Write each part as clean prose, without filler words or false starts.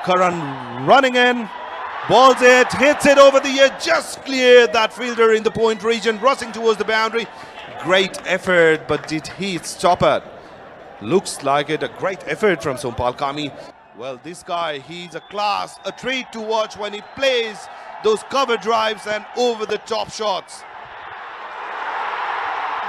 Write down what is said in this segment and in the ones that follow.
Karan running in, balls it, hits it over the ear, just cleared that fielder in the point region, rushing towards the boundary. Great effort, but did he stop it? Looks like it, a great effort from Sompal Kami. Well, this guy, he's a class, a treat to watch when he plays those cover drives and over the top shots.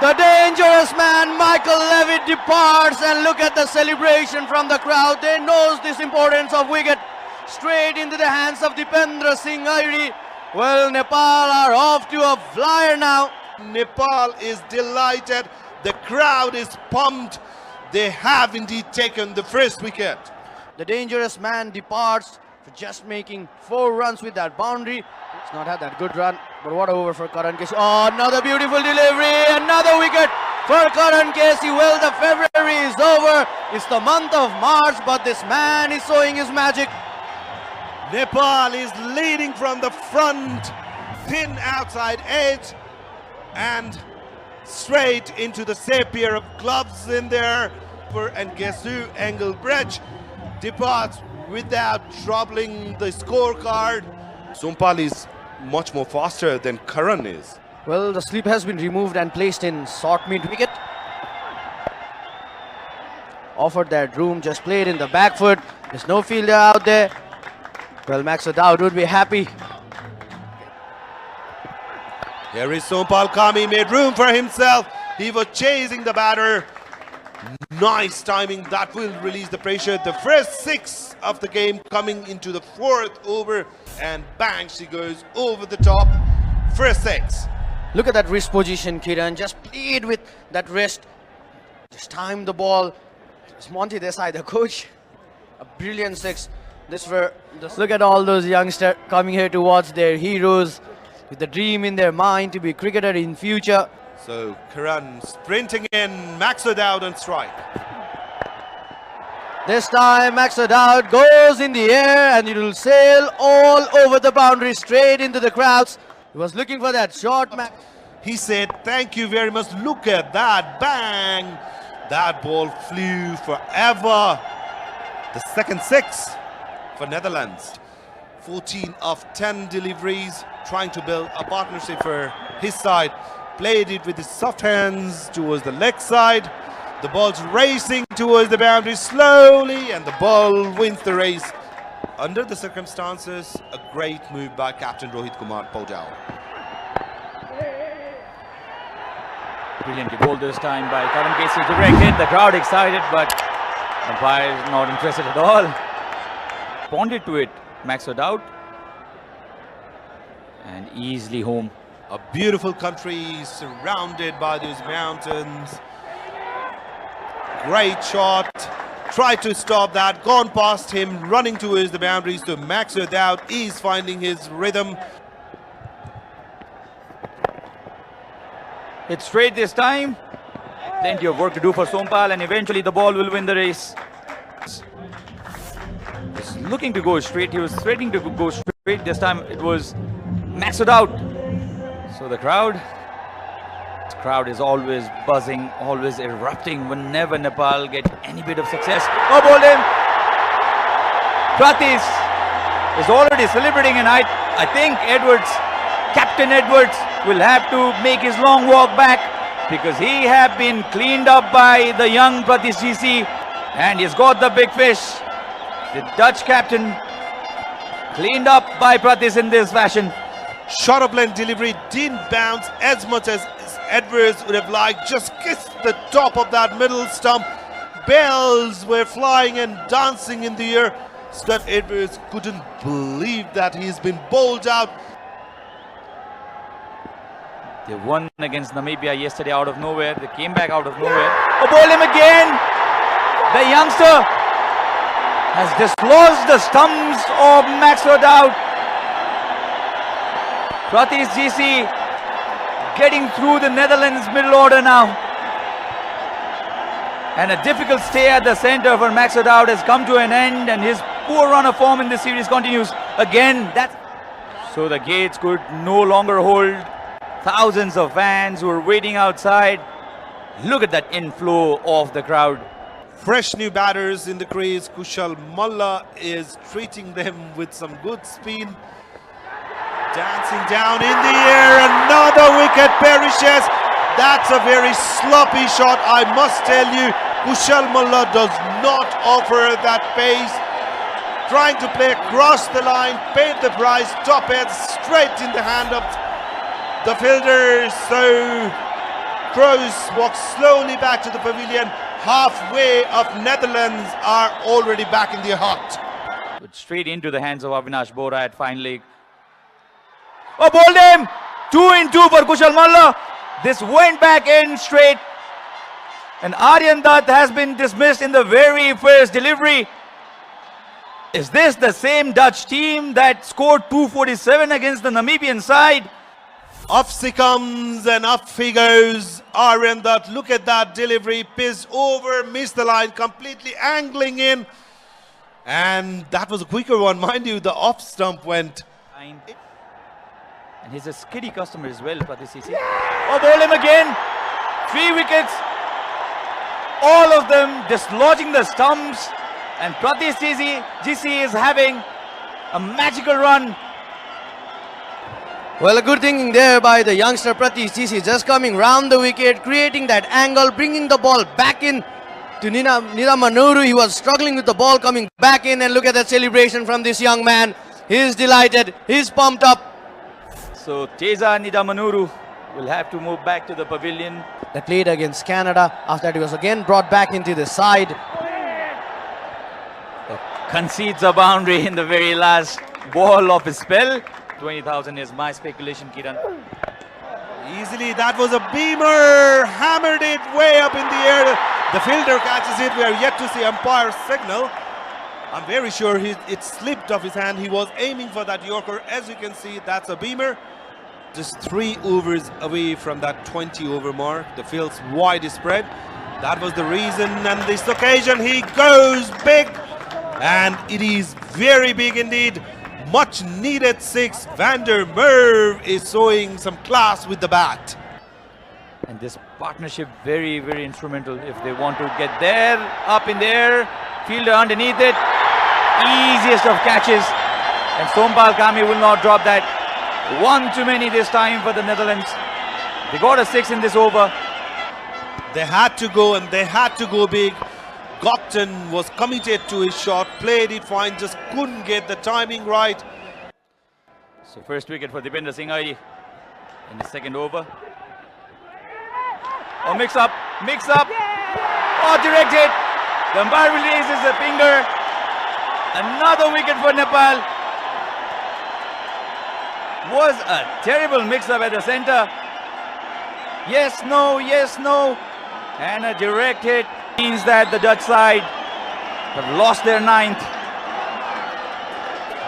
The dangerous man Michael Levitt departs, and look at the celebration from the crowd. They knows this importance of wicket. Straight into the hands of Dipendra Singh Airi. Well, Nepal are off to a flyer now. Nepal is delighted. The crowd is pumped. They have indeed taken the first wicket. The dangerous man departs for just making 4 runs with that boundary. It's not had that good run, but what a over for Karan Casey. Oh, another beautiful delivery, another wicket for Karan Casey. Well, the February is over. It's the month of March, but this man is showing his magic. Nepal is leading from the front, thin outside edge, and straight into the safe pair of gloves in there. And Gesu Engelbrecht departs without troubling the scorecard. Sompal is much more faster than Karan is. Well, the slip has been removed and placed in short mid wicket. Offered that room, just played in the back foot. There's no fielder out there. Well, Max O'Dowd would be happy. Here is Sompal Kami, made room for himself. He was chasing the batter. Nice timing, that will release the pressure. The first 6 of the game coming into the 4th over, and bang, she goes over the top. First 6. Look at that wrist position, Kiran. Just played with that wrist. Just timed the ball. It's Monty Desai, the coach. A brilliant 6. Look at all those youngsters coming here to watch their heroes with the dream in their mind to be cricketer in future. So Karan sprinting in, Max O'Dowd on strike. This time Max O'Dowd goes in the air and it will sail all over the boundary straight into the crowds. He was looking for that shot. He said, thank you very much. Look at that, bang. That ball flew forever. The second 6 for Netherlands. 14 of 10 deliveries, trying to build a partnership for his side. Played it with his soft hands towards the leg side. The ball's racing towards the boundary slowly, and the ball wins the race. Under the circumstances, a great move by Captain Rohit Kumar Paudal. Brilliantly bowled this time by Karan Casey. Direct hit, the crowd excited, but umpire is not interested at all. Ponded to it, Max O'Dowd, and easily home. A beautiful country surrounded by these mountains. Great shot. Tried to stop that. Gone past him. Running towards the boundaries. So Max O'Dowd is finding his rhythm. It's straight this time. Plenty of work to do for Sompal, and eventually the ball will win the race. He's looking to go straight. He was threatening to go straight. This time it was Max O'Dowd. So the crowd is always buzzing, always erupting whenever Nepal get any bit of success. Oh, bowled him! Pratis is already celebrating, and I think Captain Edwards will have to make his long walk back, because he have been cleaned up by the young Pratis GC, and he's got the big fish. The Dutch captain cleaned up by Pratis in this fashion. Short of length delivery didn't bounce as much as Edwards would have liked. Just kissed the top of that middle stump. Bells were flying and dancing in the air. Stuart Edwards couldn't believe that he's been bowled out. They won against Namibia yesterday out of nowhere. They came back out of nowhere. Oh, bowl him again! The youngster has dislodged the stumps of Max O'Dowd. Pratis GC getting through the Netherlands middle order now. And a difficult stay at the centre for Max O'Dowd has come to an end, and his poor run of form in this series continues again. So the gates could no longer hold thousands of fans who are waiting outside. Look at that inflow of the crowd. fresh new batters in the crease. Kushal Malla is treating them with some good speed. Dancing down in the air, another wicket perishes. That's a very sloppy shot, I must tell you. Kushal Malla does not offer that pace. Trying to play across the line, paid the price, top head straight in the hand of the fielder. So Crows walk slowly back to the pavilion. Halfway of Netherlands are already back in the hut. But straight into the hands of Avinash Bora at fine leg. Oh, bowled him! 2 in 2 for Kushal Malla. This went back in straight. And Aryan Dutt has been dismissed in the very first delivery. Is this the same Dutch team that scored 247 against the Namibian side? Off he comes and up he goes. Aryan Dutt, look at that delivery. Pissed over, missed the line, completely angling in. And that was a quicker one, mind you. The off stump went. And he's a skiddy customer as well, Pratisisi. Oh, bowled him again. 3 wickets. All of them dislodging the stumps. And Pratisisi is having a magical run. Well, a good thinking there by the youngster Pratisisi, just coming round the wicket, creating that angle, bringing the ball back in to Nidamanuru. He was struggling with the ball, coming back in, and look at that celebration from this young man. He's delighted, he's pumped up. So Teza Nidamanuru will have to move back to the pavilion. They played against Canada. After that, he was again brought back into the side. Concedes a boundary in the very last ball of his spell. 20,000 is my speculation, Kiran. Easily, that was a beamer. Hammered it way up in the air. The fielder catches it. We are yet to see umpire's signal. I'm very sure it slipped off his hand. He was aiming for that Yorker. As you can see, that's a beamer. Just 3 overs away from that 20 over mark. The field's wide spread. That was the reason. And this occasion, he goes big. And it is very big indeed. Much needed 6. Van der Merwe is showing some class with the bat. And this partnership very, very instrumental if they want to get there, up in the air, fielder underneath it. Easiest of catches. And Sompal Kami will not drop that. 1 too many this time for the Netherlands. They got a 6 in this over. They had to go, and they had to go big. Gopton was committed to his shot, played it fine, just couldn't get the timing right. So first wicket for Dipendra Singh Airi in the second over. Oh, mix up. Oh, direct hit. The umpire will raise his finger. Another wicket for Nepal. Was a terrible mix-up at the center. Yes, no. And a direct hit means that the Dutch side have lost their 9th.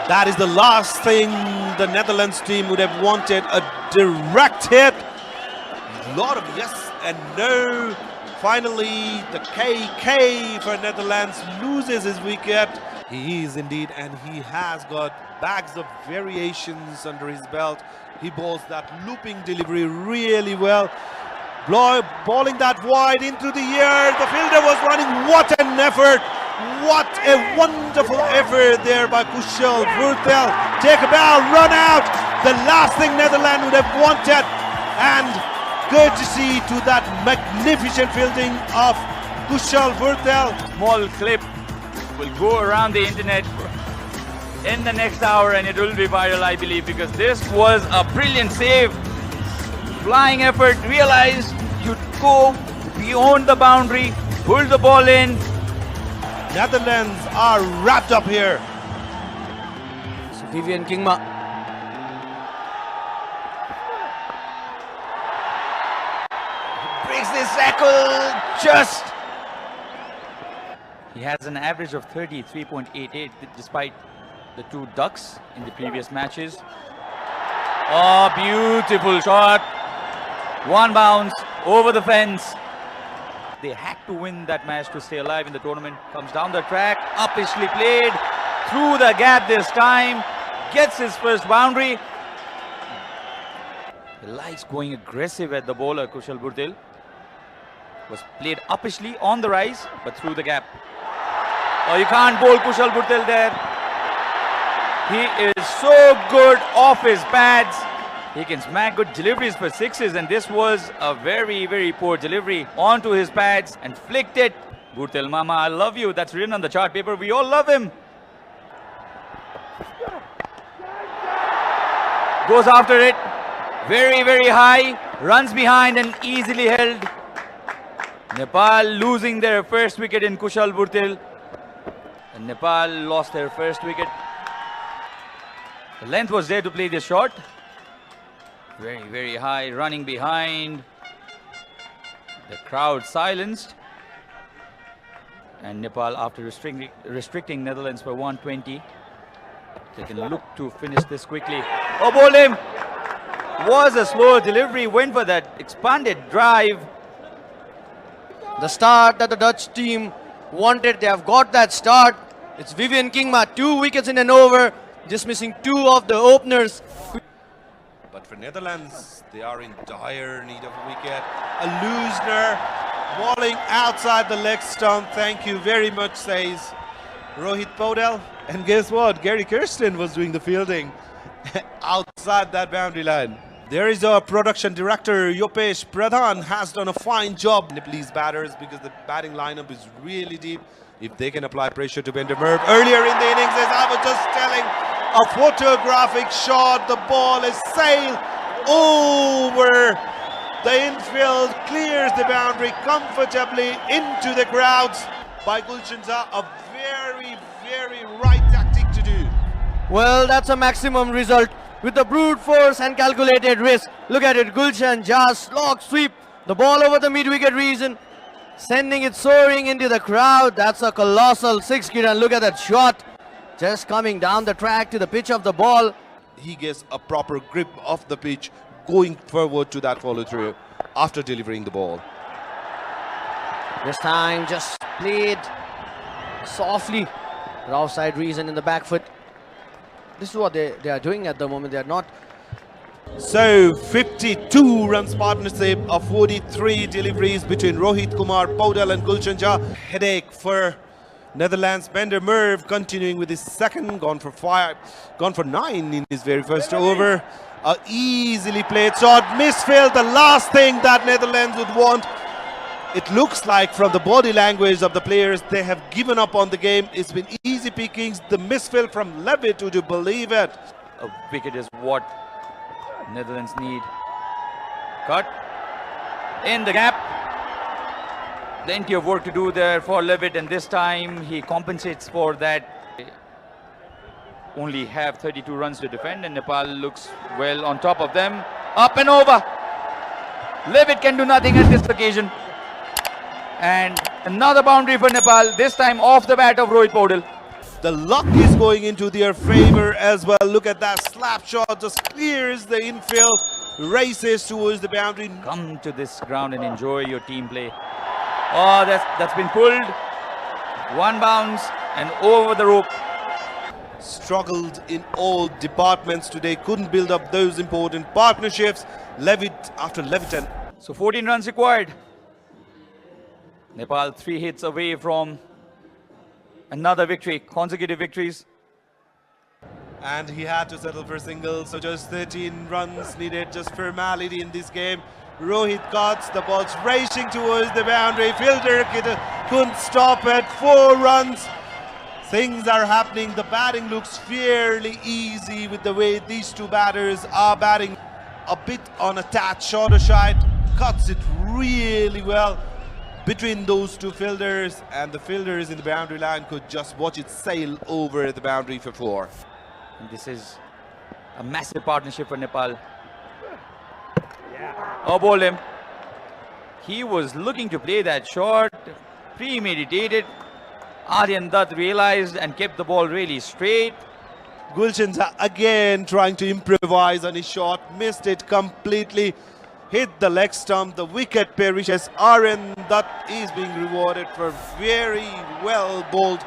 That is the last thing the Netherlands team would have wanted, a direct hit. A lot of yes and no. Finally, the KK for Netherlands loses his wicket. He is indeed, and he has got bags of variations under his belt. He bowls that looping delivery really well. Bowling that wide into the air. The fielder was running. What an effort. What a wonderful effort there by Kushal Vurtel. Take a bow, run out. The last thing Netherlands would have wanted. And courtesy to that magnificent fielding of Kushal Vurtel. Small clip will go around the internet in the next hour, and it will be viral, I believe, because this was a brilliant save. Flying effort, realized you'd go beyond the boundary, pull the ball in. Netherlands are wrapped up here. So Vivian Kingma. Breaks this tackle just. He has an average of 33.88 despite the 2 ducks in the previous matches. Oh, beautiful shot. 1 bounce over the fence. They had to win that match to stay alive in the tournament. Comes down the track, uppishly played, through the gap this time, gets his first boundary. He likes going aggressive at the bowler, Kushal Vurtel. Was played uppishly on the rise, but through the gap. Oh, you can't bowl Kushal Bhurtel there. He is so good off his pads. He can smack good deliveries for sixes, and this was a very, very poor delivery onto his pads and flicked it. Bhurtel Mama, I love you. That's written on the chart paper. We all love him. Goes after it. Very, very high. Runs behind and easily held. Nepal losing their first wicket in Kushal Bhurtel. And Nepal lost their first wicket. The length was there to play this shot. Very, very high, running behind. The crowd silenced. And Nepal, after restricting Netherlands for 120, they can look to finish this quickly. Oh, bowled him! Was a slow delivery, went for that expanded drive. The start that the Dutch team wanted, they have got that start. It's Vivian Kingma, 2 wickets in an over, just missing 2 of the openers. But for Netherlands, they are in dire need of a wicket. A Loosner bowling outside the leg stump. Thank you very much, says Rohit Podel. And guess what? Gary Kirsten was doing the fielding outside that boundary line. There is our production director, Yopesh Pradhan, has done a fine job. Nepalese batters, because the batting lineup is really deep. If they can apply pressure to Bender Merv. Earlier in the innings, as I was just telling, a photographic shot. The ball is sailed over the infield, clears the boundary comfortably into the crowds by Gulshan Jha. A very, very right tactic to do. Well, that's a maximum result with the brute force and calculated risk. Look at it, Gulshan Jha slog sweep the ball over the mid-wicket region, sending it soaring into the crowd. That's a colossal six, Kiran. Look at that shot, just coming down the track to the pitch of the ball. He gets a proper grip of the pitch, going forward to that follow-through after delivering the ball. This time just played softly, the offside reason in the back foot. This is what they are doing at the moment. They are not. So 52 runs partnership of 43 deliveries between Rohit Kumar Podel and Gulshan Jha. Headache for Netherlands. Bender Merv continuing with his second, gone for 9 in his very first over. A easily played shot, misfield, the last thing that Netherlands would want. It looks like from the body language of the players, they have given up on the game. It's been easy pickings. The misfield from Levitt, would you believe it? A wicket is what Netherlands need. Cut in the gap. Plenty of work to do there for Levitt, and this time he compensates for that. Only have 32 runs to defend, and Nepal looks well on top of them. Up and over. Levitt can do nothing at this occasion. And another boundary for Nepal, this time off the bat of Rohit Podel. The luck is going into their favor as well. Look at that slap shot, just clears the infield, races towards the boundary. Come to this ground and enjoy your team play. Oh, that's been pulled. One bounce and over the rope. Struggled in all departments today, couldn't build up those important partnerships. Levitt after Levitt. So 14 runs required. Nepal 3 hits away from another victory, consecutive victories. And he had to settle for singles, so just 13 runs needed, just formality in this game. Rohit cuts, the ball's racing towards the boundary. Fielder couldn't stop it. 4 runs. Things are happening. The batting looks fairly easy with the way these two batters are batting. A bit on a tad shorter side, cuts it really well between those two fielders, and the fielders in the boundary line could just watch it sail over the boundary for 4. And this is a massive partnership for Nepal. Oh, bowled him. He was looking to play that shot, premeditated. Aryan Dutt realized and kept the ball really straight. Gulshan Jha again trying to improvise on his shot, missed it completely. Hit the leg stump, the wicket perishes. Aryan Dutt is being rewarded for very well bowled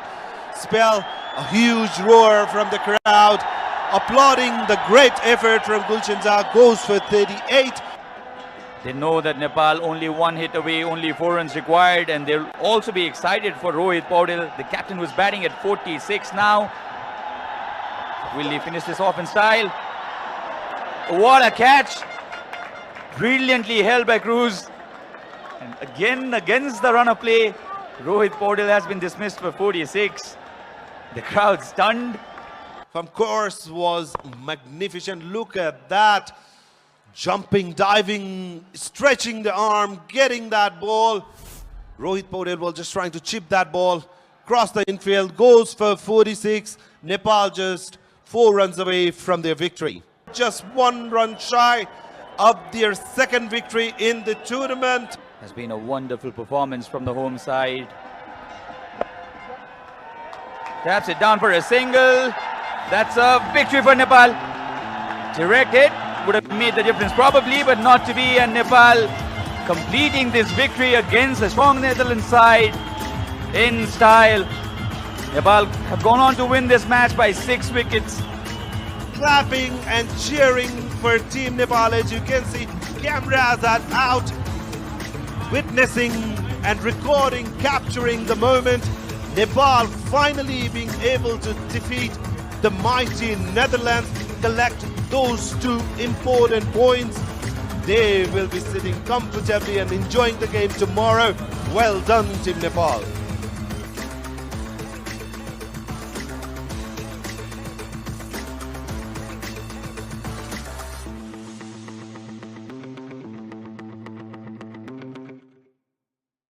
spell. A huge roar from the crowd, applauding the great effort from Gulshan Jha. Goes for 38. They know that Nepal only one hit away, only 4 runs required, and they'll also be excited for Rohit Paudel. The captain was batting at 46 now. Will he finish this off in style? What a catch! Brilliantly held by Cruz. And again, against the run of play, Rohit Paudel has been dismissed for 46. The crowd stunned. From course was magnificent. Look at that. Jumping, diving, stretching the arm, getting that ball. Rohit Paudel was just trying to chip that ball. Cross the infield, goes for 46. Nepal just 4 runs away from their victory. Just 1 run shy of their second victory in the tournament. Has been a wonderful performance from the home side. Taps it down for a single. That's a victory for Nepal. Direct hit would have made the difference probably, but not to be, and Nepal completing this victory against a strong Netherlands side in style. Nepal have gone on to win this match by 6 wickets. Clapping and cheering for Team Nepal. As you can see, cameras are out, witnessing and recording, capturing the moment. Nepal finally being able to defeat the mighty Netherlands, collect those 2 important points. They will be sitting comfortably and enjoying the game tomorrow. Well done, Team Nepal.